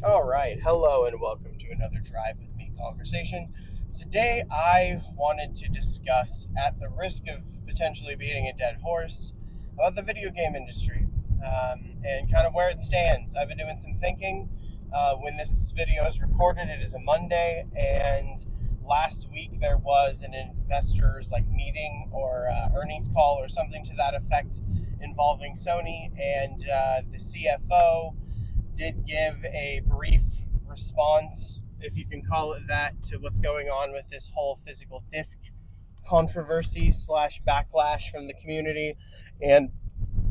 All right, hello and welcome to another Drive with Me conversation. Today I wanted to discuss, at the risk of potentially beating a dead horse, about the video game industry and kind of where it stands. I've been doing some thinking. When this video is recorded, it is a Monday, and last week there was an investors meeting or earnings call or something to that effect involving Sony, and the CFO did give a brief response, if you can call it that, to what's going on with this whole physical disc controversy slash backlash from the community. And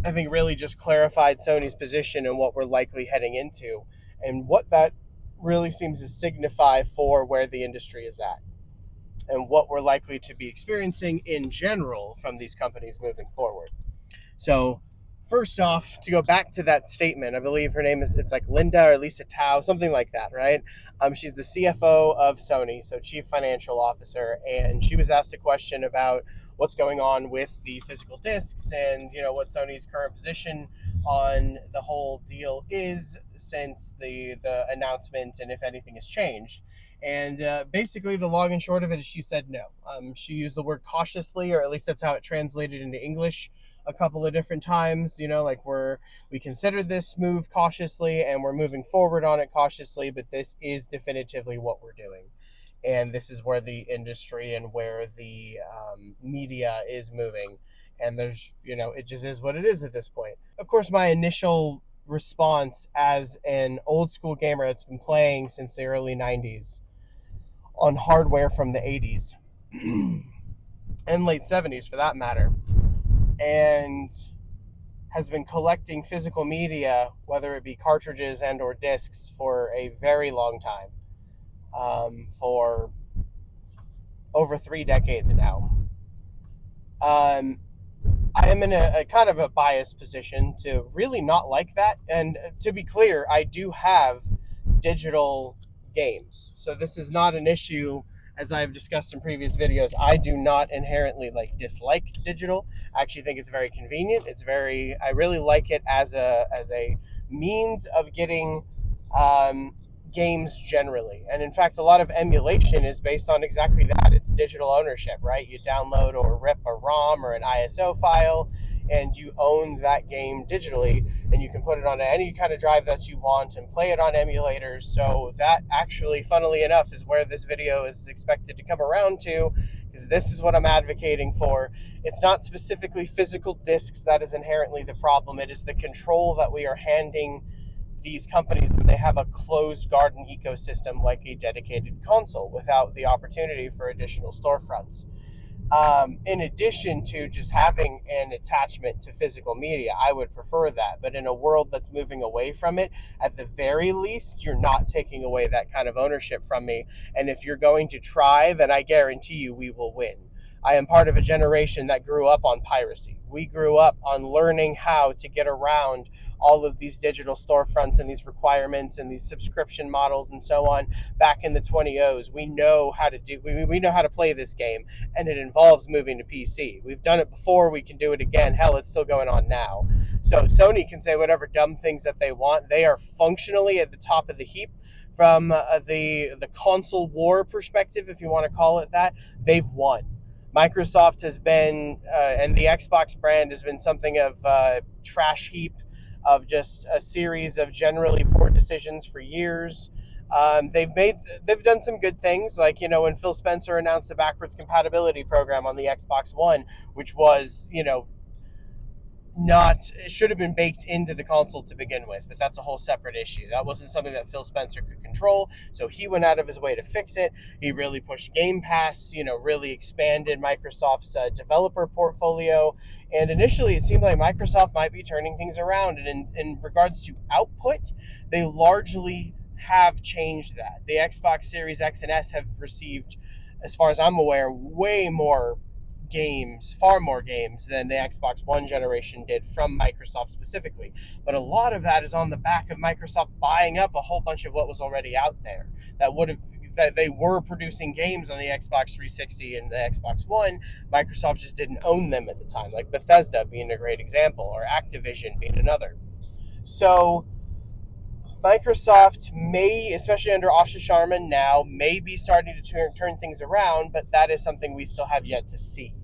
I think really just clarified Sony's position and what we're likely heading into and what that really seems to signify for where the industry is at and what we're likely to be experiencing in general from these companies moving forward. So first off, to go back to that statement, I believe her name is, it's like Linda or Lisa Tao, something like that, right? She's the CFO of Sony, so Chief Financial Officer, and she was asked a question about what's going on with the physical discs and, what Sony's current position on the whole deal is since the announcement and if anything has changed. And basically, the long and short of it is she said no. She used the word cautiously, or at least that's how it translated into English a couple of different times, we considered this move cautiously and we're moving forward on it cautiously, but this is definitively what we're doing. And this is where the industry and where the media is moving. And there's, it just is what it is at this point. Of course, my initial response as an old school gamer that's been playing since the early 90s on hardware from the 80s and late 70s for that matter, and has been collecting physical media, whether it be cartridges and or discs, for a very long time, for over 3 decades now. I am in a kind of a biased position to really not like that, and to be clear, I do have digital games, so this is not an issue. As I've discussed in previous videos, I do not inherently dislike digital. I actually think it's very convenient. I really like it as a means of getting games generally. And in fact, a lot of emulation is based on exactly that. It's digital ownership, right? You download or rip a ROM or an ISO file and you own that game digitally, and you can put it on any kind of drive that you want and play it on emulators. So that actually, funnily enough, is where this video is expected to come around to, because this is what I'm advocating for. It's not specifically physical discs that is inherently the problem. It is the control that we are handing these companies when they have a closed garden ecosystem like a dedicated console without the opportunity for additional storefronts. In addition to just having an attachment to physical media, I would prefer that. But in a world that's moving away from it, at the very least, you're not taking away that kind of ownership from me. And if you're going to try, then I guarantee you we will win. I am part of a generation that grew up on piracy. We grew up on learning how to get around all of these digital storefronts and these requirements and these subscription models and so on back in the 20s. We know how to we know how to play this game, and it involves moving to PC. We've done it before, we can do it again. Hell, it's still going on now. So Sony can say whatever dumb things that they want. They are functionally at the top of the heap from the console war perspective, if you want to call it that. They've won. Microsoft has been, and the Xbox brand has been something of a trash heap of just a series of generally poor decisions for years. They've done some good things, like, when Phil Spencer announced the backwards compatibility program on the Xbox One, which was, it should have been baked into the console to begin with, but that's a whole separate issue. That wasn't something that Phil Spencer could control, so he went out of his way to fix it. He really pushed Game Pass, really expanded Microsoft's developer portfolio, and initially it seemed like Microsoft might be turning things around, and in regards to output, they largely have changed that. The Xbox Series X and S have received, as far as I'm aware, far more games than the Xbox One generation did from Microsoft specifically. But a lot of that is on the back of Microsoft buying up a whole bunch of what was already out there that they were producing games on the Xbox 360 and the Xbox One. Microsoft just didn't own them at the time, like Bethesda being a great example, or Activision being another. So Microsoft may, especially under Asha Sharma now, may be starting to turn things around, but that is something we still have yet to see.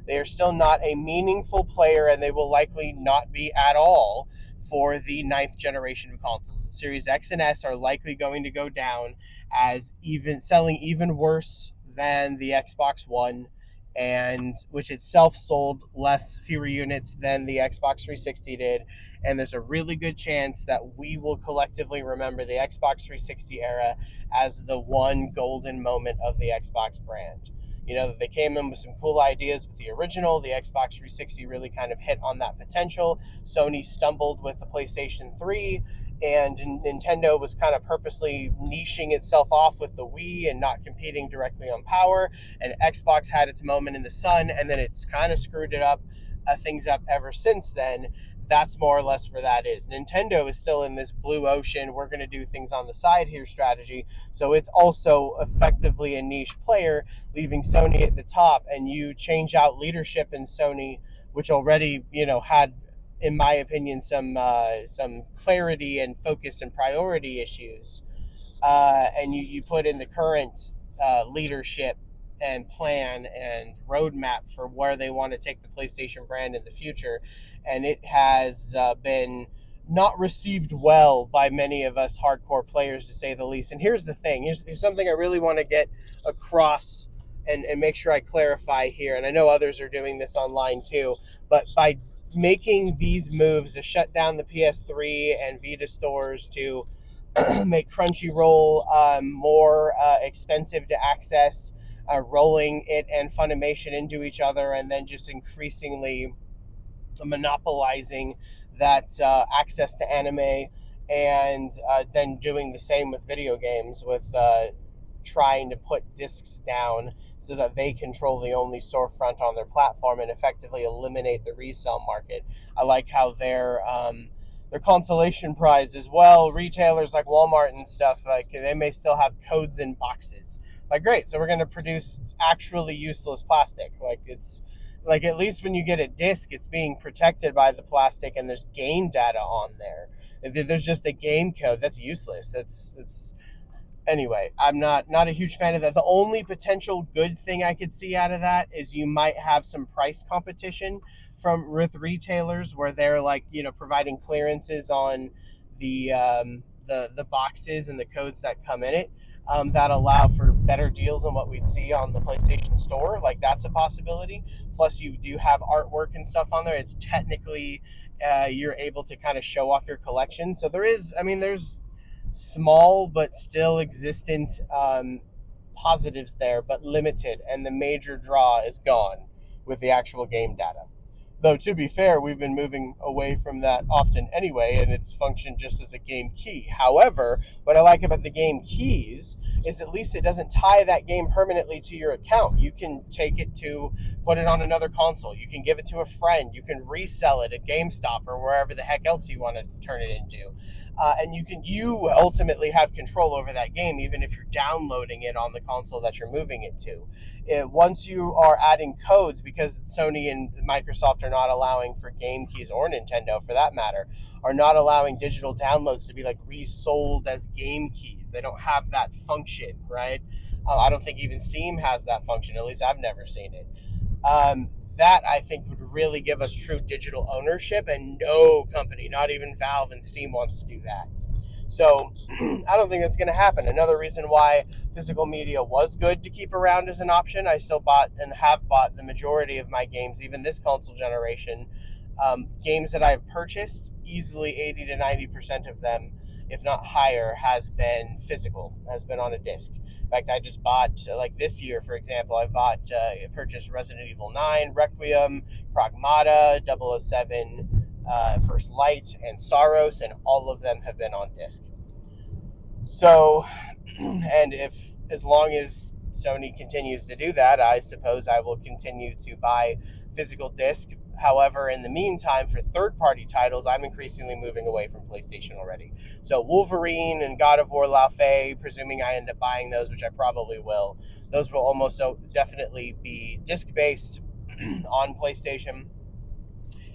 They are still not a meaningful player, and they will likely not be at all for the ninth generation of consoles. The Series X and S are likely going to go down as selling even worse than the Xbox One, and which itself sold fewer units than the Xbox 360 did. And there's a really good chance that we will collectively remember the Xbox 360 era as the one golden moment of the Xbox brand. You know, they came in with some cool ideas with the original. The Xbox 360 really kind of hit on that potential. Sony stumbled with the PlayStation 3, and Nintendo was kind of purposely niching itself off with the Wii and not competing directly on power. And Xbox had its moment in the sun, and then it's kind of screwed things up ever since then. That's more or less where that is. Nintendo is still in this blue ocean, we're going to do things on the side here strategy. So it's also effectively a niche player, leaving Sony at the top. And you change out leadership in Sony, which already, had, in my opinion, some clarity and focus and priority issues. And you put in the current leadership and plan and roadmap for where they want to take the PlayStation brand in the future, and it has been not received well by many of us hardcore players, to say the least. And here's the thing, here's something I really want to get across and make sure I clarify here, and I know others are doing this online too, but by making these moves to shut down the PS3 and Vita stores, to make Crunchyroll more expensive to access, rolling it and Funimation into each other, and then just increasingly monopolizing that access to anime, and then doing the same with video games, with trying to put discs down so that they control the only storefront on their platform and effectively eliminate the resale market. I like how their consolation prize as well, retailers like Walmart and stuff, like, they may still have codes in boxes. Like, great, so we're going to produce actually useless plastic. Like, it's like, at least when you get a disc, it's being protected by the plastic, and there's game data on there. If there's just a game code, that's useless. It's anyway, I'm not a huge fan of that. The only potential good thing I could see out of that is you might have some price competition with retailers, where they're like, providing clearances on the boxes and the codes that come in it, that allow for better deals than what we'd see on the PlayStation Store. Like, that's a possibility. Plus, you do have artwork and stuff on there. It's technically, you're able to kind of show off your collection. So there's small but still existent positives there, but limited, and the major draw is gone with the actual game data. Though, to be fair, we've been moving away from that often anyway, and it's functioned just as a game key. However, what I like about the game keys is at least it doesn't tie that game permanently to your account. You can take it to put it on another console. You can give it to a friend. You can resell it at GameStop or wherever the heck else you want to turn it into. And you ultimately have control over that game, even if you're downloading it on the console that you're moving it to. Once you are adding codes, because Sony and Microsoft are not allowing for game keys, or Nintendo for that matter, are not allowing digital downloads to be like resold as game keys. They don't have that function, right? I don't think even Steam has that function. At least I've never seen it. That, I think, would really give us true digital ownership, and no company, not even Valve and Steam, wants to do that. So I don't think that's going to happen. Another reason why physical media was good to keep around as an option, I still bought and have bought the majority of my games, even this console generation. Games that I've purchased, easily 80 to 90% of them, if not higher, has been physical, has been on a disc. In fact, I just bought, like this year, for example, I've purchased Resident Evil 9, Requiem, Pragmata, 007, First Light, and Saros, and all of them have been on disc. So, and as long as Sony continues to do that, I suppose I will continue to buy physical disc. However, in the meantime, for third-party titles, I'm increasingly moving away from PlayStation already. So Wolverine and God of War La Fey, presuming I end up buying those, which I probably will, those will almost definitely be disc-based on PlayStation.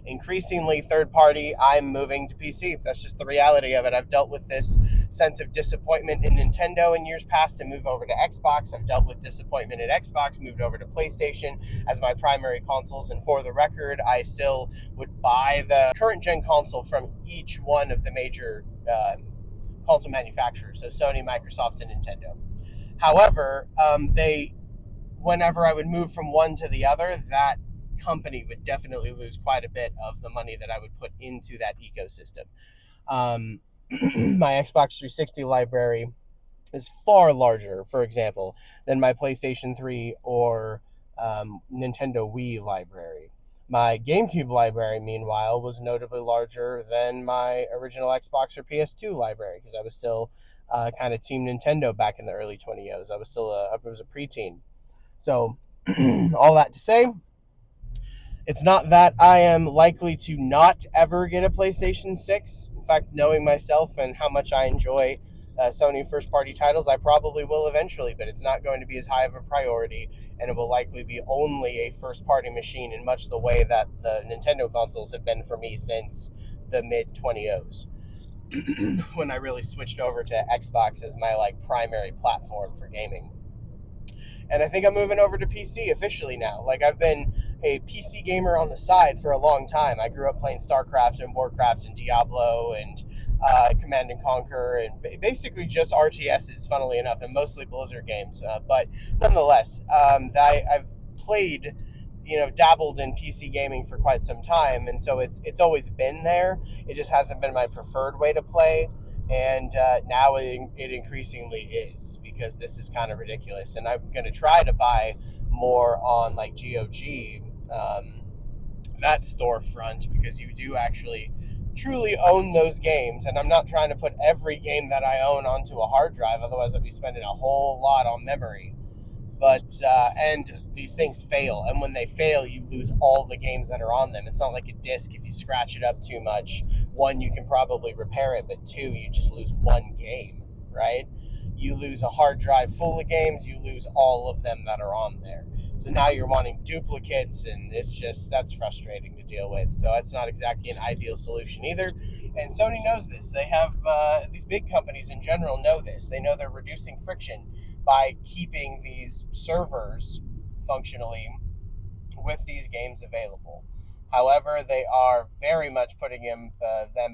Increasingly third-party, I'm moving to PC. That's just the reality of it. I've dealt with this sense of disappointment in Nintendo in years past and move over to Xbox. I've dealt with disappointment in Xbox, moved over to PlayStation as my primary consoles. And for the record, I still would buy the current gen console from each one of the major console manufacturers, so Sony, Microsoft, and Nintendo. However, whenever I would move from one to the other, that company would definitely lose quite a bit of the money that I would put into that ecosystem. My Xbox 360 library is far larger, for example, than my PlayStation 3 or Nintendo Wii library. My GameCube library, meanwhile, was notably larger than my original Xbox or PS2 library, because I was still kind of Team Nintendo back in the early 20s. I was a preteen. So, all that to say, it's not that I am likely to not ever get a PlayStation 6. In fact, knowing myself and how much I enjoy Sony first-party titles, I probably will eventually, but it's not going to be as high of a priority, and it will likely be only a first-party machine in much the way that the Nintendo consoles have been for me since the mid-20s, when I really switched over to Xbox as my primary platform for gaming. And I think I'm moving over to PC officially now. I've been a PC gamer on the side for a long time. I grew up playing StarCraft and Warcraft and Diablo and Command & Conquer, and basically just RTSs, funnily enough, and mostly Blizzard games. But nonetheless, I've played, dabbled in PC gaming for quite some time, and so it's always been there. It just hasn't been my preferred way to play. And now it increasingly is, because this is kind of ridiculous. And I'm going to try to buy more on GOG, that storefront, because you do actually truly own those games. And I'm not trying to put every game that I own onto a hard drive, otherwise I'd be spending a whole lot on memory. But, and these things fail. And when they fail, you lose all the games that are on them. It's not like a disc. If you scratch it up too much, one, you can probably repair it, but two, you just lose one game, right? You lose a hard drive full of games, you lose all of them that are on there. So now you're wanting duplicates, and that's frustrating to deal with. So that's not exactly an ideal solution either. And Sony knows this. They have, these big companies in general know this. They know they're reducing friction by keeping these servers functionally with these games available. However, they are very much putting them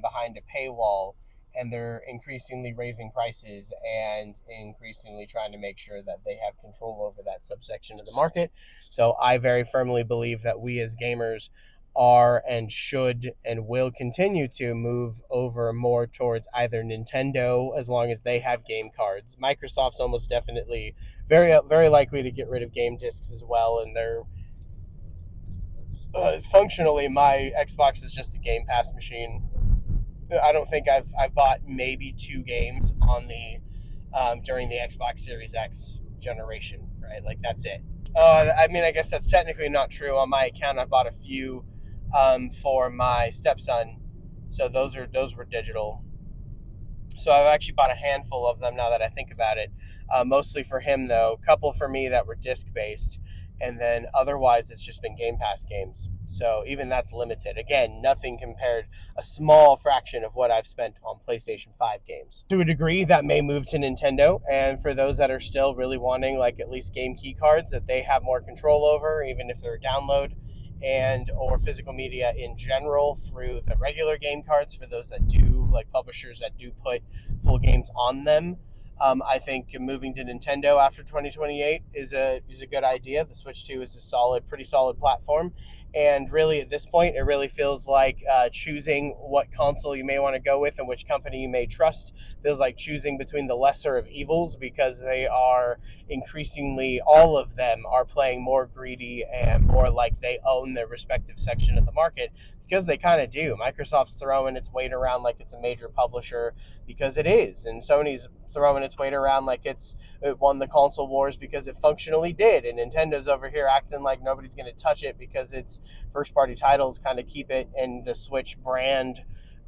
behind a paywall, and they're increasingly raising prices and increasingly trying to make sure that they have control over that subsection of the market. So I very firmly believe that we as gamers are and should and will continue to move over more towards either Nintendo, as long as they have game cards. Microsoft's almost definitely very, very likely to get rid of game discs as well, and they're functionally, my Xbox is just a Game Pass machine. I don't think I've bought maybe 2 games on the during the Xbox Series X generation, right? That's it. I guess that's technically not true. On my account, I've bought a few for my stepson, so those were digital. So I've actually bought a handful of them now that I think about it. Mostly for him, though. A couple for me that were disc-based. And then otherwise, it's just been Game Pass games. So even that's limited. Again, nothing compared, a small fraction of what I've spent on PlayStation 5 games. To a degree, that may move to Nintendo. And for those that are still really wanting at least game key cards that they have more control over, even if they're a download, and or physical media in general through the regular game cards, for those that do, publishers that do put full games on them. I think moving to Nintendo after 2028 is a good idea. The Switch 2 is a pretty solid platform. And really, at this point, it really feels like choosing what console you may want to go with and which company you may trust. Feels like choosing between the lesser of evils, because they are increasingly, all of them are playing more greedy and more like they own their respective section of the market, because they kind of do. Microsoft's throwing its weight around like it's a major publisher, because it is. And Sony's throwing its weight around like it won the console wars, because it functionally did. And Nintendo's over here acting like nobody's going to touch it because its first-party titles kind of keep it and the Switch brand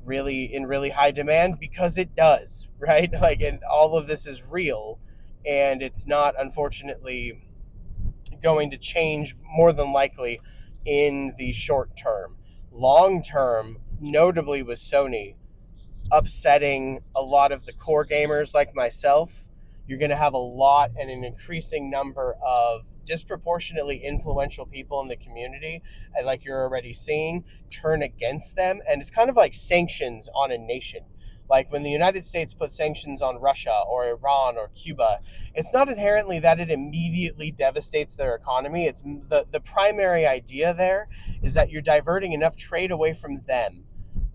in really high demand, because it does, right? And all of this is real, and it's not, unfortunately, going to change more than likely in the short term. Long term, notably with Sony, upsetting a lot of the core gamers like myself. You're going to have a lot and an increasing number of disproportionately influential people in the community, and like you're already seeing, turn against them. And it's kind of like sanctions on a nation. Like when the United States put sanctions on Russia or Iran or Cuba, it's not inherently that it immediately devastates their economy. It's the primary idea there is that you're diverting enough trade away from them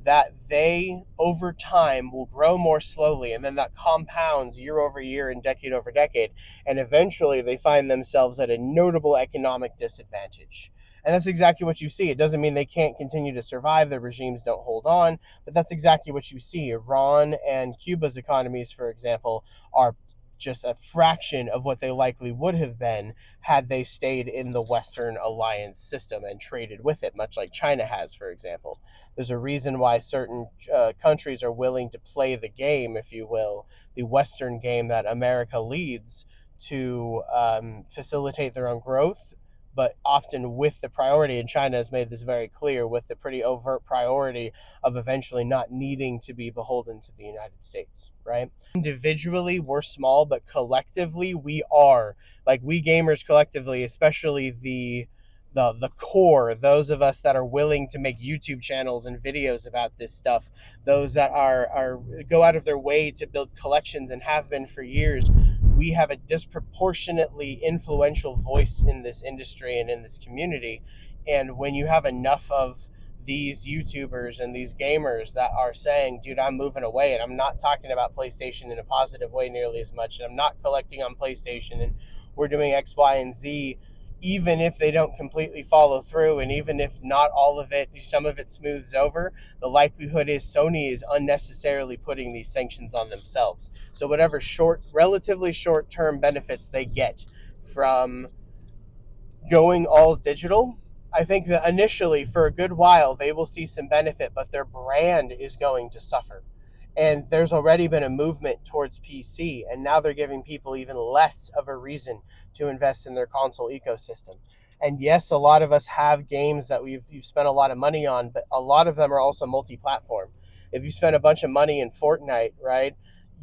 that they over time will grow more slowly, and then that compounds year over year and decade over decade, and eventually they find themselves at a notable economic disadvantage. And that's exactly what you see. It doesn't mean they can't continue to survive, their regimes don't hold on, but that's exactly what you see. Iran and Cuba's economies, for example, are just a fraction of what they likely would have been had they stayed in the Western alliance system and traded with it, much like China has, for example. There's a reason why certain countries are willing to play the game, if you will, the Western game that America leads, to facilitate their own growth, but often with the priority, and China has made this very clear, with the pretty overt priority of eventually not needing to be beholden to the United States, right? Individually, we're small, but collectively, we are. Like, we gamers collectively, especially the core, those of us that are willing to make YouTube channels and videos about this stuff, those that are go out of their way to build collections and have been for years, we have a disproportionately influential voice in this industry and in this community. And when you have enough of these YouTubers and these gamers that are saying, dude, I'm moving away, and I'm not talking about PlayStation in a positive way nearly as much, and I'm not collecting on PlayStation, and we're doing X, Y, and Z, even if they don't completely follow through, and even if not all of it, some of it smooths over, the likelihood is Sony is unnecessarily putting these sanctions on themselves. So whatever relatively short-term benefits they get from going all digital, I think that initially for a good while they will see some benefit, but their brand is going to suffer. And there's already been a movement towards PC, and now they're giving people even less of a reason to invest in their console ecosystem. And yes, a lot of us have games that you've spent a lot of money on, but a lot of them are also multi-platform. If you spend a bunch of money in Fortnite, right,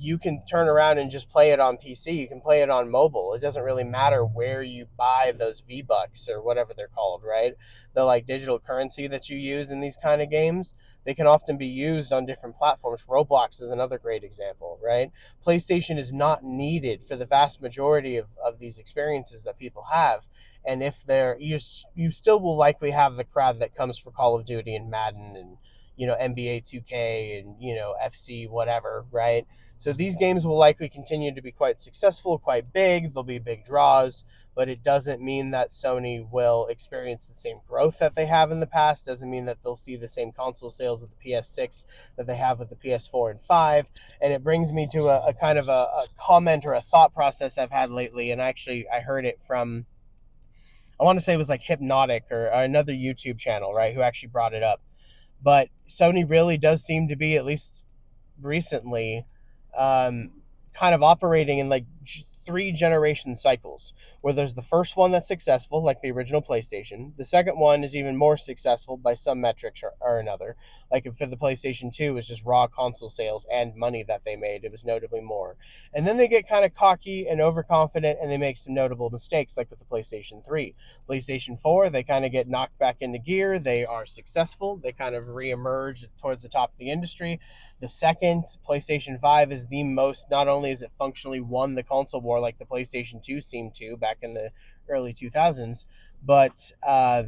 you can turn around and just play it on PC. You can play it on mobile. It doesn't really matter where you buy those V-Bucks or whatever they're called, right? The like digital currency that you use in these kind of games, they can often be used on different platforms. Roblox is another great example, right? PlayStation is not needed for the vast majority of these experiences that people have. And if you still will likely have the crowd that comes for Call of Duty and Madden and, NBA 2K and, FC, whatever, right? So these games will likely continue to be quite successful, quite big. They'll be big draws, but it doesn't mean that Sony will experience the same growth that they have in the past. Doesn't mean that they'll see the same console sales of the PS6 that they have with the PS4 and 5. And it brings me to a kind of a comment or a thought process I've had lately. And actually, I heard it from, I want to say it was like Hypnotic or another YouTube channel, right, who actually brought it up. But Sony really does seem to be, at least recently, kind of operating in like 3 generation cycles, where there's the first one that's successful, like the original PlayStation. The second one is even more successful by some metrics or another. Like for the PlayStation 2, it was just raw console sales and money that they made. It was notably more. And then they get kind of cocky and overconfident, and they make some notable mistakes, like with the PlayStation 3. PlayStation 4, they kind of get knocked back into gear. They are successful. They kind of reemerge towards the top of the industry. The second, PlayStation 5, is the most, not only is it functionally won the console war like the PlayStation 2 seemed to back in the early 2000s, but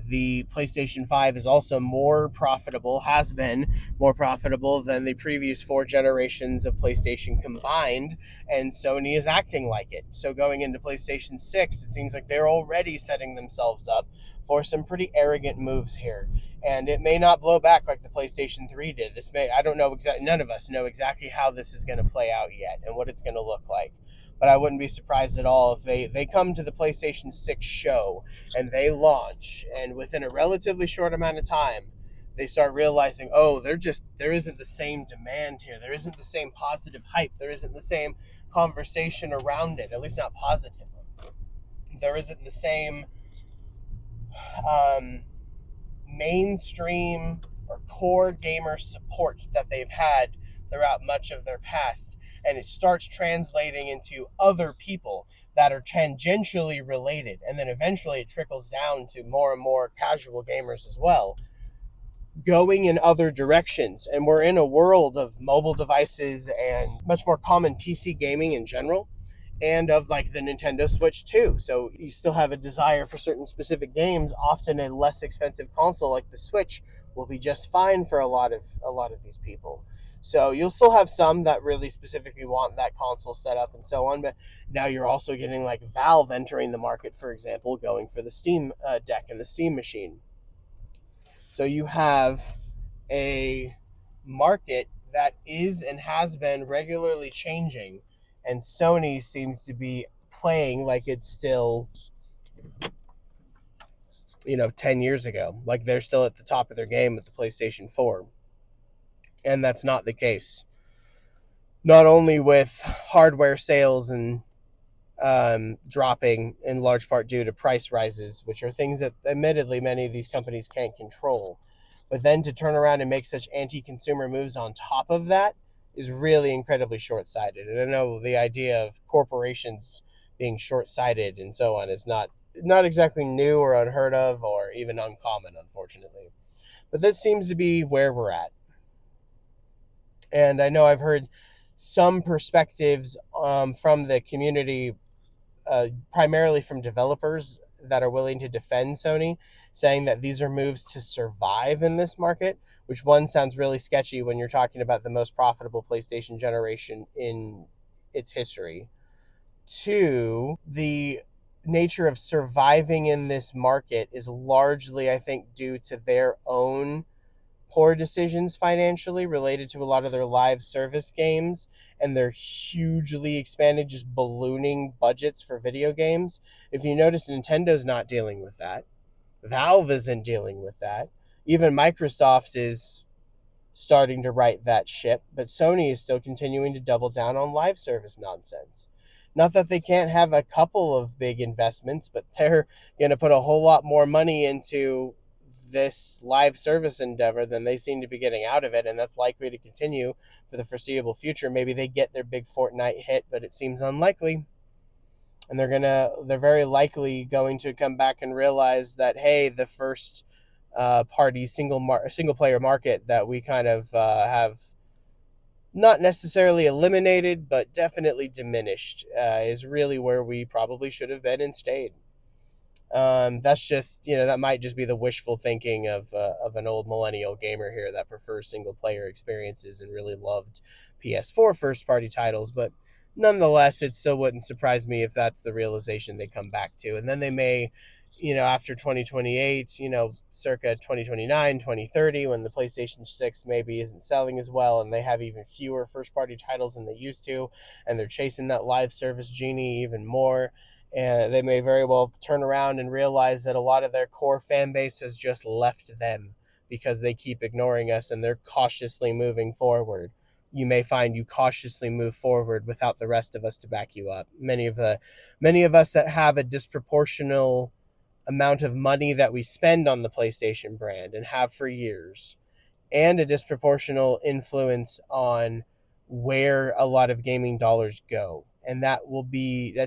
the PlayStation 5 is also more profitable, has been more profitable than the previous 4 generations of PlayStation combined, and Sony is acting like it. So going into PlayStation 6, it seems like they're already setting themselves up for some pretty arrogant moves here. And it may not blow back like the PlayStation 3 did. I don't know exactly, none of us know exactly how this is going to play out yet and what it's going to look like. But I wouldn't be surprised at all if they come to the PlayStation 6 show and they launch, and within a relatively short amount of time, they start realizing, oh, there isn't the same demand here. There isn't the same positive hype. There isn't the same conversation around it, at least not positively. There isn't the same mainstream or core gamer support that they've had throughout much of their past, and it starts translating into other people that are tangentially related, and then eventually it trickles down to more and more casual gamers as well, going in other directions. And we're in a world of mobile devices and much more common PC gaming in general, and of like the Nintendo Switch too. So you still have a desire for certain specific games. Often a less expensive console like the Switch will be just fine for a lot of these people. So you'll still have some that really specifically want that console set up and so on, but now you're also getting like Valve entering the market, for example, going for the Steam Deck and the Steam machine. So you have a market that is and has been regularly changing, and Sony seems to be playing like it's still 10 years ago, like they're still at the top of their game with the PlayStation 4. And that's not the case. Not only with hardware sales and dropping in large part due to price rises, which are things that admittedly many of these companies can't control, but then to turn around and make such anti-consumer moves on top of that is really incredibly short-sighted. And I know the idea of corporations being short-sighted and so on is not exactly new or unheard of or even uncommon, unfortunately. But this seems to be where we're at. And I know I've heard some perspectives from the community, primarily from developers that are willing to defend Sony, saying that these are moves to survive in this market, which one sounds really sketchy when you're talking about the most profitable PlayStation generation in its history. Two, the nature of surviving in this market is largely, I think, due to their own poor decisions financially related to a lot of their live service games and their hugely expanded, just ballooning budgets for video games. If you notice, Nintendo's not dealing with that. Valve isn't dealing with that. Even Microsoft is starting to right that ship, but Sony is still continuing to double down on live service nonsense. Not that they can't have a couple of big investments, but they're going to put a whole lot more money into this live service endeavor than they seem to be getting out of it, and that's likely to continue for the foreseeable future. Maybe they get their big Fortnite hit, but it seems unlikely. And they're very likely going to come back and realize that, hey, the first party single player market that we kind of have not necessarily eliminated, but definitely diminished, is really where we probably should have been and stayed. That's just, that might just be the wishful thinking of an old millennial gamer here that prefers single player experiences and really loved PS4 first party titles. But nonetheless, it still wouldn't surprise me if that's the realization they come back to. And then they may, after 2028, circa 2029, 2030, when the PlayStation 6 maybe isn't selling as well and they have even fewer first party titles than they used to, and they're chasing that live service genie even more. And they may very well turn around and realize that a lot of their core fan base has just left them because they keep ignoring us and they're cautiously moving forward. You may find you cautiously move forward without the rest of us to back you up. Many of us that have a disproportional amount of money that we spend on the PlayStation brand and have for years, and a disproportional influence on where a lot of gaming dollars go. And that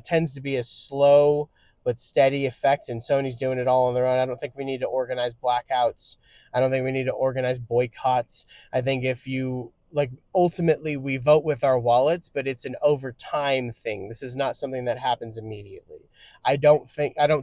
tends to be a slow but steady effect, and Sony's doing it all on their own. I don't think we need to organize blackouts. I don't think we need to organize boycotts. I think ultimately we vote with our wallets, but it's an over time thing. This is not something that happens immediately. I don't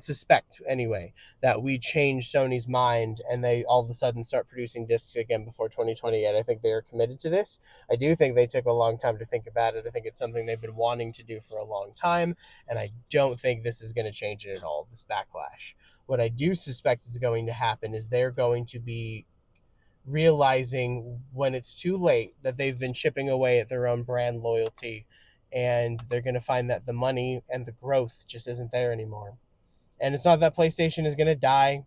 suspect anyway that we change Sony's mind and they all of a sudden start producing discs again before 2028. I think they are committed to this. I do think they took a long time to think about it. I think it's something they've been wanting to do for a long time, and I don't think this is going to change it at all, this backlash. What I do suspect is going to happen is they're going to be realizing when it's too late that they've been chipping away at their own brand loyalty, and they're going to find that the money and the growth just isn't there anymore. And it's not that PlayStation is going to die.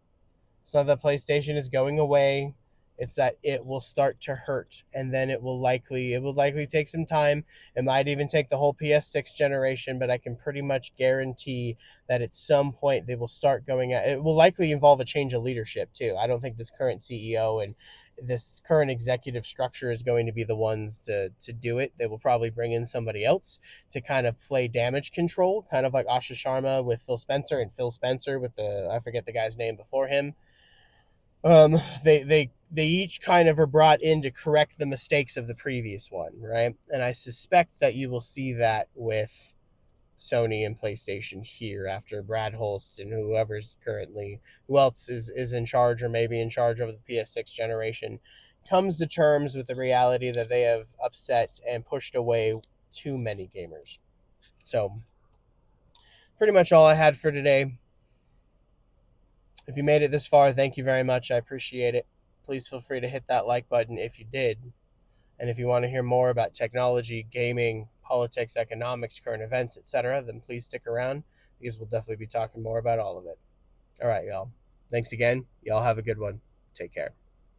It's not that PlayStation is going away. It's that it will start to hurt, and then it will likely take some time. It might even take the whole PS6 generation, but I can pretty much guarantee that at some point they will start going at it. Will likely involve a change of leadership too. I don't think this current CEO this current executive structure is going to be the ones to do it. They will probably bring in somebody else to kind of play damage control, kind of like Asha Sharma with Phil Spencer and Phil Spencer with I forget the guy's name before him. They each kind of are brought in to correct the mistakes of the previous one, right? And I suspect that you will see that with Sony and PlayStation here after Brad Holst and who else is in charge or maybe in charge of the PS6 generation comes to terms with the reality that they have upset and pushed away too many gamers. So pretty much all I had for today. If you made it this far, thank you very much. I appreciate it. Please feel free to hit that like button if you did. And if you want to hear more about technology, gaming, politics, economics, current events, etc., then please stick around because we'll definitely be talking more about all of it. All right, y'all. Thanks again. Y'all have a good one. Take care.